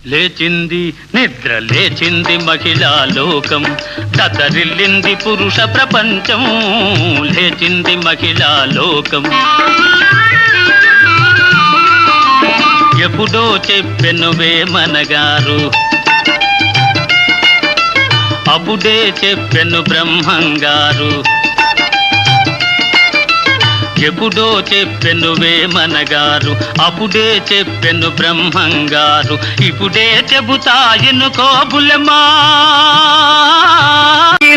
లేచింది నిద్ర లేచింది మహిళా లోకం, దతరిల్లింది పురుష ప్రపంచం. లేచింది మహిళా లోకం. ఎప్పుడో చెప్పెను వేమనగారు, అప్పుడే చెప్పెను బ్రహ్మంగారు. ఎప్పుడో చెప్పెను వేమనగారు, అప్పుడే చెప్పెను బ్రహ్మంగారు. ఇప్పుడే చెబుతా ఎన్నుకోబులమా.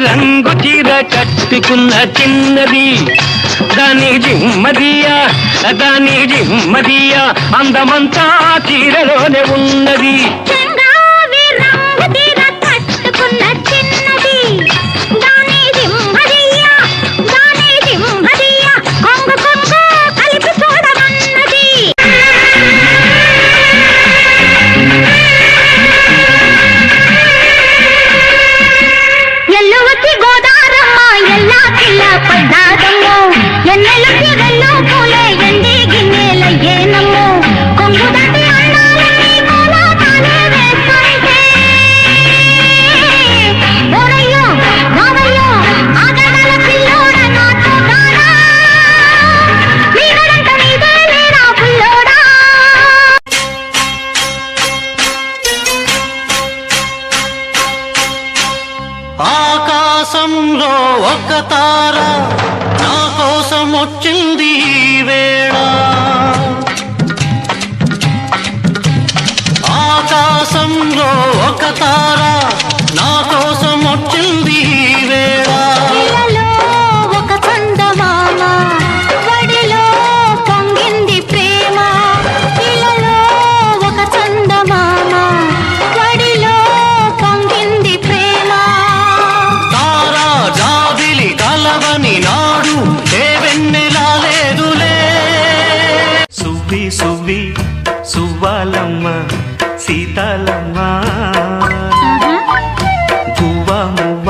రంగు చీర కట్టుకున్న చిన్నది, దాని జిమ్మదియా అందమంతా చీరలోనే ఉన్నది. ఆకాశంలో ఒక తార నా కోసం వచ్చింది ఈ వేళ. ఆకాశంలో ఒక తార నా కోసం వచ్చింది ఈ వేళ. ఒక చందమామ వడిలో పొంగింది ప్రేమ. ఇలలో ఒక చందమామ వడిలో పొంగింది ప్రేమ. తారా జాబిలి కలవని నాడు ఏ వెన్నెలా లేదులే. సువ్వి సువ్వి సువ్వాలమ్మ సీతాలమ్మ, గువ్వ మువ్వ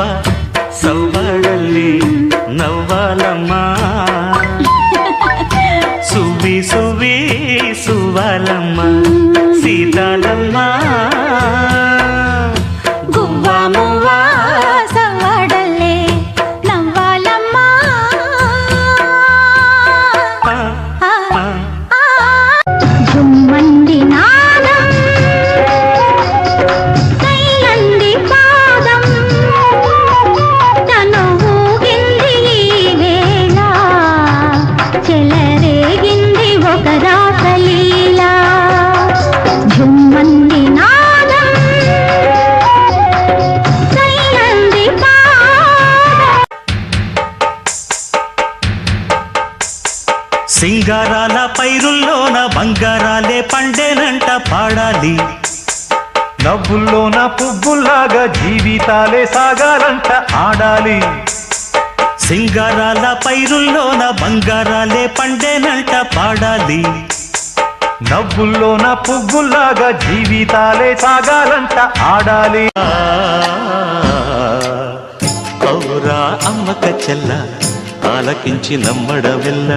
సవ్వడల్లి నవ్వాలమ్మ. సువ్వి సువ్వి సువ్వాలమ్మ సీతాలమ్మ, గువ్వ మువ్వ సవ్వడల్లే నవ్వాలమ్మ. జుమ్మంది నాదం కైలంది పాదం, తను ఊగింది ఈ వేళ. చెలరేగింది ఒక రాసలీల. జుమ్మంది నాదం కైలంది పాదం. సింగారాల పైరుల్లోన బంగారాలే పండేనంట పాడాలి. నవ్వుల్లోన పువ్వుల్లాగా జీవితాలే సాగాలంట ఆడాలి. సింగారాల పైరుల్లోన బంగారాలే పండేనంట పాడాలి. నవ్వుల్లోన పువ్వుల్లాగా జీవితాలే సాగాలంట ఆడాలి. ఔరా అమ్మక చెల్ల ఆలకించి నమ్మడవెల్ల,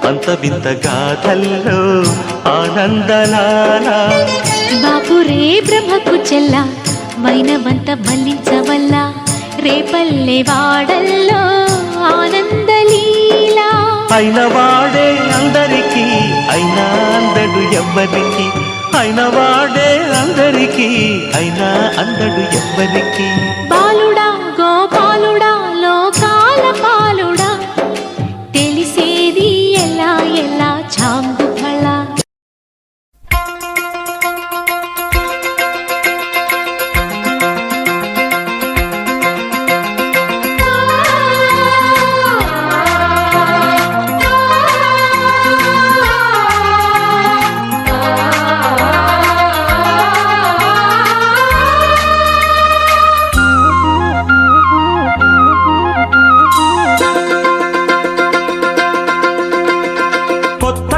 అంత వింత గాథల్లో ఆనందలాల. బాపురే బ్రహ్మకు చెల్ల మైనవంత మల్లించవల్ల, రేపల్లె వాడల్లో ఆనందలీలా. అయిన వాడే అందరికీ అయినా అందడు ఎవ్వరికి, అయిన వాడే అందరికీ అయినా అందడు ఎవ్వరికి. బాలుడా గోపాలుడా లోకాల పాలుడా, తెలిసేది ఎలా ఎలా చాంగు ఫళ.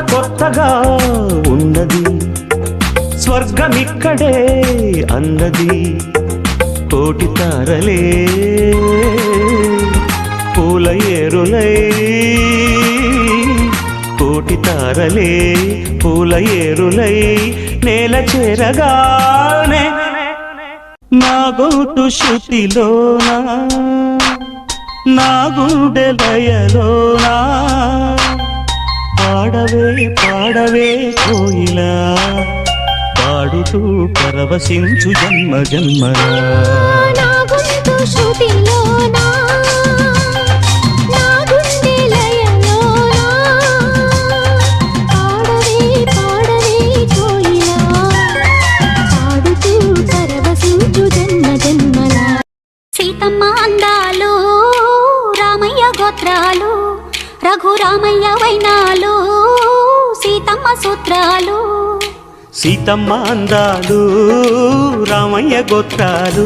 కొత్తగా ఉన్నది స్వర్గమిక్కడే అన్నది. కోటి తారలే పూల ఏరులై, కోటి తారలే పూల ఏరులై నేల చేరగానే నా గోటు శృతిలోనా నా గుండె లయలోనా పాడవే పాడవే కోయిలా పాడుతూ పరవశించు జన్మ జన్మలా నా గొంతు శృతిలోనా, నా గుండె లయలోనా, పాడవే పాడవే కోయిలా, పాడుతూ పరవశించు జన్మ జన్మలా. సీతమ్మ అందాలు, రామయ్య గోత్రాలు, రఘురామయ్య వైనాలు, సీతమ్మ సూత్రాలు. సీతమ్మ అందాలు, రామయ్య గోత్రాలు,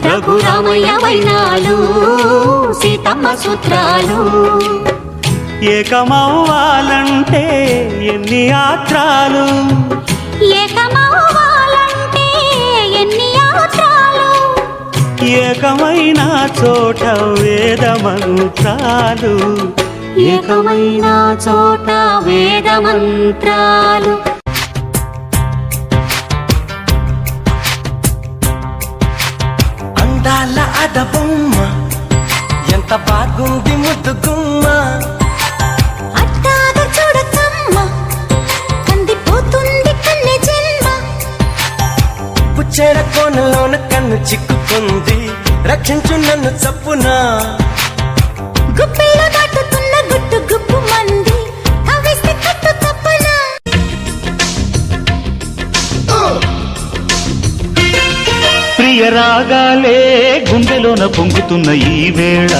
రఘురామయ్య వైనాలు, సీతమ్మ సూత్రాలు. ఏకమవ్వాలంటే ఎన్ని ఆత్రాలు, ఏకమవ్వాలంటే ఎన్ని యాత్రాలు, ఏకమైన చోట వేద మంత్రాలు, ఏకమైన చోట వేద మంత్రాలు. అందాల అదబొమ్మ ఎంత బాగుంది ముద్దుగుమ్మ అట్టాగ చూడకమ్మ, కందిపోతుంది కన్నె జన్మ. పుచ్చేర కోనలోన కన్ను చిక్కుకుంది రక్షించు నన్ను చప్పునా గుప్పిలో దాటుతున్న గుట్టు గుప్పు మంది, కవిస్తే కట్టు తప్పనా. ప్రియ రాగాలే గుండెలోన పొంగుతున్న ఈ వేళ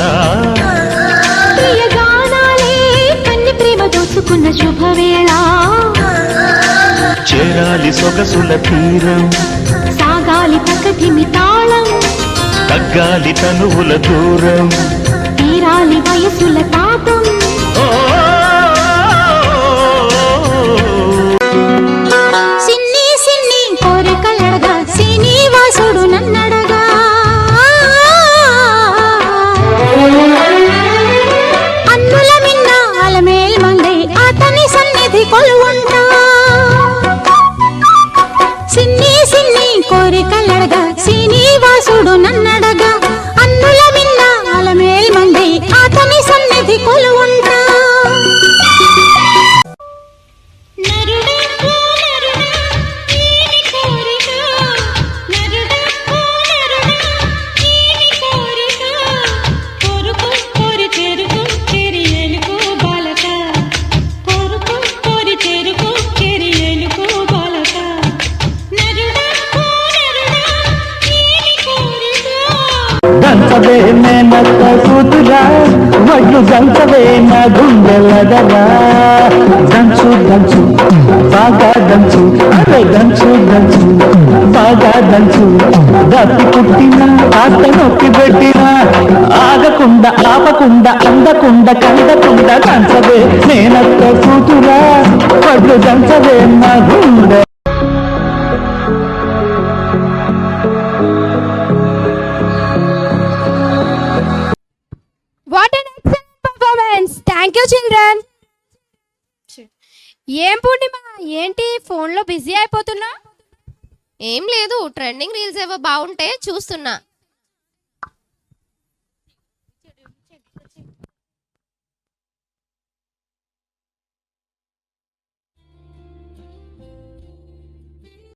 ప్రియగానాలే కన్ని ప్రేమ దోచుకున్న శుభవేళ. చేరాలి సొగసుల తీరం, సాగాలి ప్రకటిమి తాళం, తగ్గాలి తనువుల దూరం. తీరాలి వయసుల తాపం. సిన్ని సిన్ని కోరికలడగా శ్రీనివాసుడు నన్నడగా, అన్నుల మిన్న అలమేల్ మంగై అతని సన్నిధి కొలువుంటా. సిన్ని సిన్ని కోరికలడగా శ్రీనివాసుడు నన్నడగా, అన్నుల మిన్న అలమేల్ మంగై అతని సన్నిధి కొలువుంటా. దంచవే మేనత్త కూతురా వడ్లు దంచవే నా గుండెలదరా దంచు దంచు బాగా దంచు అరే దంచు దంచు బాగా దంచు దప్పి పుట్టిన కాస్త నొక్కి పెట్టిన ఆగకుండా ఆపకుండా అందకుండా కందకుండా దంచవే మేనత్త కూతురా వడ్లు దంచవే నా గుండె. What an excellent performance. Thank you children. ఏం పూర్ణిమ, ఏంటి ఫోన్లో బిజీ అయిపోతున్నా? ఏం లేదు, ట్రెండింగ్ రీల్స్ ఏవో బాగుంటే చూస్తున్నా.